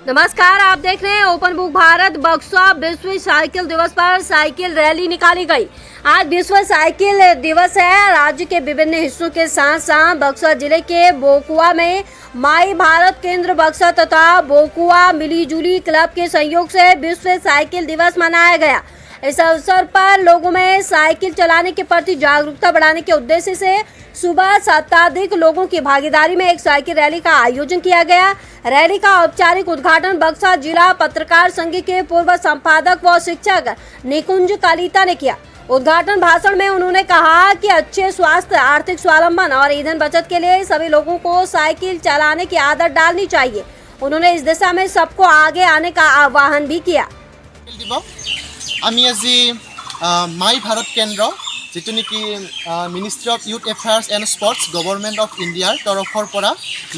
नमस्कार, आप देख रहे हैं ओपन बुक भारत। बक्सर विश्व साइकिल दिवस पर साइकिल रैली निकाली गई। आज विश्व साइकिल दिवस है। राज्य के विभिन्न हिस्सों के साथ साथ बक्सर जिले के बोकुआ में माई भारत केंद्र बक्सर तथा बोकुआ मिलीजुली क्लब के सहयोग से विश्व साइकिल दिवस मनाया गया। इस अवसर पर लोगों में साइकिल चलाने के प्रति जागरूकता बढ़ाने के उद्देश्य से सुबह शताधिक लोगों की भागीदारी में एक साइकिल रैली का आयोजन किया गया। रैली का औपचारिक उद्घाटन बक्सर जिला पत्रकार संघ के पूर्व संपादक व शिक्षक निकुंज कालिता ने किया। उद्घाटन भाषण में उन्होंने कहा कि अच्छे स्वास्थ्य, आर्थिक स्वावलंबन और ईंधन बचत के लिए सभी लोगों को साइकिल चलाने की आदत डालनी चाहिए। उन्होंने इस दिशा में सबको आगे आने का आह्वान भी किया। আমি আজি মাই ভাৰত কেন্দ্ৰ যেটো নেকি ministry of youth affairs and sports government of ইণ্ডিয়াৰ তৰফৰ পৰা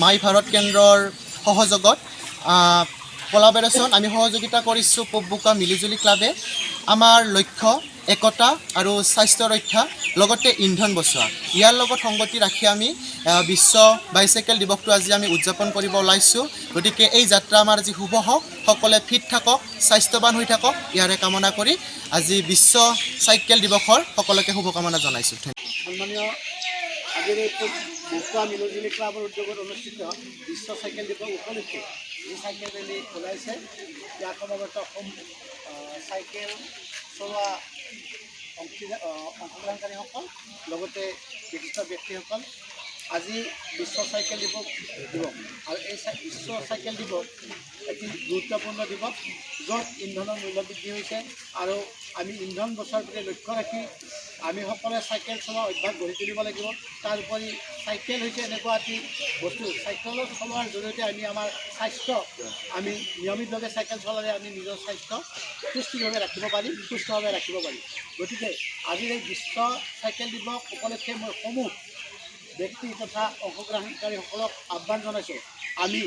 মাই ভাৰত কেন্দ্ৰৰ সহযোগত কোলাবৰেশ্যন আমি সহযোগিতা কৰিছোঁ পবুকা মিলিজুলি ক্লাবে। আমাৰ লক্ষ্য একতা আৰু স্বাস্থ্য ৰক্ষা লগতে ইন্ধন বচোৱা। ইয়াৰ লগত সংগতি ৰাখি আমি বিশ্ব বাইচাইকেল দিৱসটো আজি আমি উদযাপন কৰিব ওলাইছোঁ। গতিকে এই যাত্ৰা আমাৰ আজি শুভ হওক, সকলোৱে ফিট থাকক, স্বাস্থ্যৱান হৈ থাকক, ইয়াৰে কামনা কৰি আজি বিশ্ব চাইকেল দিৱসৰ সকলোকে শুভকামনা জনাইছোঁ। সন্মানীয় আজিৰ এই বকুৱা মিলিজুলি ক্লাবৰ উদ্যোগত অনুষ্ঠিত বিশ্ব চাইকেল দিৱস উপলক্ষে এই চাইকেল ৰেলী ওলাইছে। ইয়াৰ সমবেত অসম চাইকেল চলোৱা অংশগ্ৰহণকাৰীসকল লগতে বিশিষ্ট ব্যক্তিসকল আজি বিশ্ব চাইকেল দিৱস আৰু এই বিশ্ব চাইকেল দিৱস এটি গুৰুত্বপূৰ্ণ দিৱস য'ত ইন্ধনৰ মূল্য বৃদ্ধি হৈছে আৰু আমি ইন্ধন বচোৱাৰ প্ৰতি লক্ষ্য ৰাখি আমি সকলোৱে চাইকেল চলোৱাৰ অভ্যাস গঢ়ি তুলিব লাগিব। তাৰ উপৰি চাইকেল হৈছে এনেকুৱা এটি বস্তু, চাইকেল চলোৱাৰ জৰিয়তে আমি আমাৰ স্বাস্থ্য আমি নিয়মিতভাৱে চাইকেল চলালে আমি নিজৰ স্বাস্থ্য সুস্থিৰভাৱে ৰাখিব পাৰিম, সুস্থভাৱে ৰাখিব পাৰিম। গতিকে আজিৰ এই বিশ্ব চাইকেল দিৱস উপলক্ষে মই সমূহ ব্যক্তি তথা অংশগ্ৰহণকাৰীসকলক আহ্বান জনাইছোঁ, আমি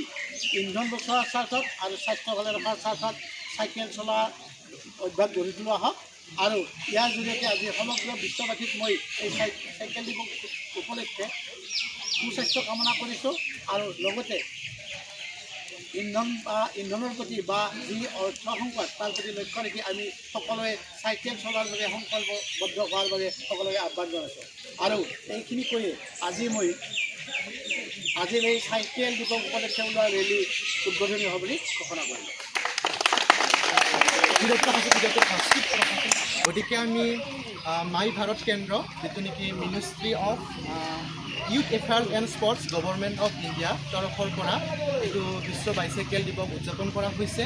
ইন্ধন বচোৱাৰ স্বাৰ্থত আৰু স্বাস্থ্য ভালে ৰখাৰ স্বাৰ্থত চাইকেল চলোৱাৰ অভ্যাস গঢ়ি তোলা হওক। আৰু ইয়াৰ জৰিয়তে আজি সমগ্ৰ বিশ্ববাসীক মই এই চাইকেল দিৱস উপলক্ষে সুস্বাস্থ্য কামনা কৰিছোঁ আৰু লগতে ইন্ধনৰ প্ৰতি বা যি অৰ্থ সংকট তাৰ প্ৰতি লক্ষ্য ৰাখি আমি সকলোৱে চাইকেল চলোৱাৰ বাবে সংকল্পবদ্ধ হোৱাৰ বাবে সকলোকে আহ্বান জনাইছোঁ। আৰু এইখিনি কৈয়ে আজিৰ এই চাইকেল দিৱস উপলক্ষে ওলোৱা ৰেলী উদ্বোধনী হ'ব বুলি ঘোষণা কৰিলোঁ। গতিকে আমি মাই ভাৰত কেন্দ্ৰ যেটো নেকি ministry of youth affairs and sports government of India তৰফৰ পৰা এইটো বিশ্ব বাইচাইকেল দিৱস উদযাপন কৰা হৈছে।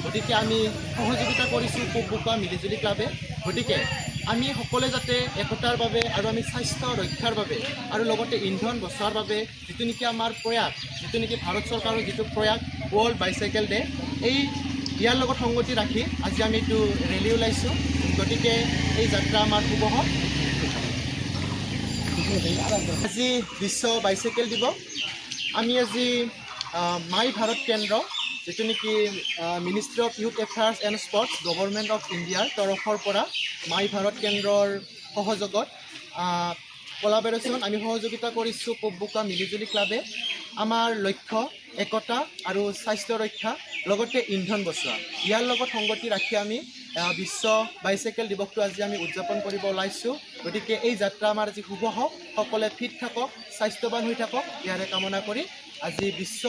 গতিকে আমি সহযোগিতা কৰিছোঁ পবুকা মিলিজুলি ক্লাবে। গতিকে আমি সকলোৱে যাতে একতাৰ বাবে আৰু আমি স্বাস্থ্য ৰক্ষাৰ বাবে আৰু লগতে ইন্ধন বচোৱাৰ বাবে যিটো নেকি আমাৰ প্ৰয়াস, যিটো নেকি ভাৰত চৰকাৰৰ যিটো প্ৰয়াস ৱৰ্ল্ড বাইচাইকেল ডে, ইয়াৰ লগত সংগতি ৰাখি আজি আমি এইটো ৰেলী ওলাইছোঁ। গতিকে এই যাত্ৰা আমাৰ শুভ হওক। আজি বিশ্ব বাইচাইকেল দিৱস। আমি আজি মাই ভাৰত কেন্দ্ৰ যেটো নেকি ministry of youth affairs and sports government of ইণ্ডিয়াৰ তৰফৰ পৰা মাই ভাৰত কেন্দ্ৰৰ সহযোগত কোলাবৰেশ্যন আমি সহযোগিতা কৰিছোঁ পবুকা মিলিজুলি ক্লাবে। আমাৰ লক্ষ্য একতা আৰু স্বাস্থ্য ৰক্ষা লগতে ইন্ধন বচোৱা। ইয়াৰ লগত সংগতি ৰাখি আমি বিশ্ব বাইচাইকেল দিৱসটো আজি আমি উদযাপন কৰিব ওলাইছোঁ। গতিকে এই যাত্ৰা আমাৰ আজি শুভ হওক, সকলোৱে ফিট থাকক, স্বাস্থ্যৱান হৈ থাকক, ইয়াৰে কামনা কৰি আজি বিশ্ব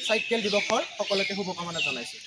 চাইকেল দিৱসৰ সকলোকে শুভকামনা জনাইছোঁ।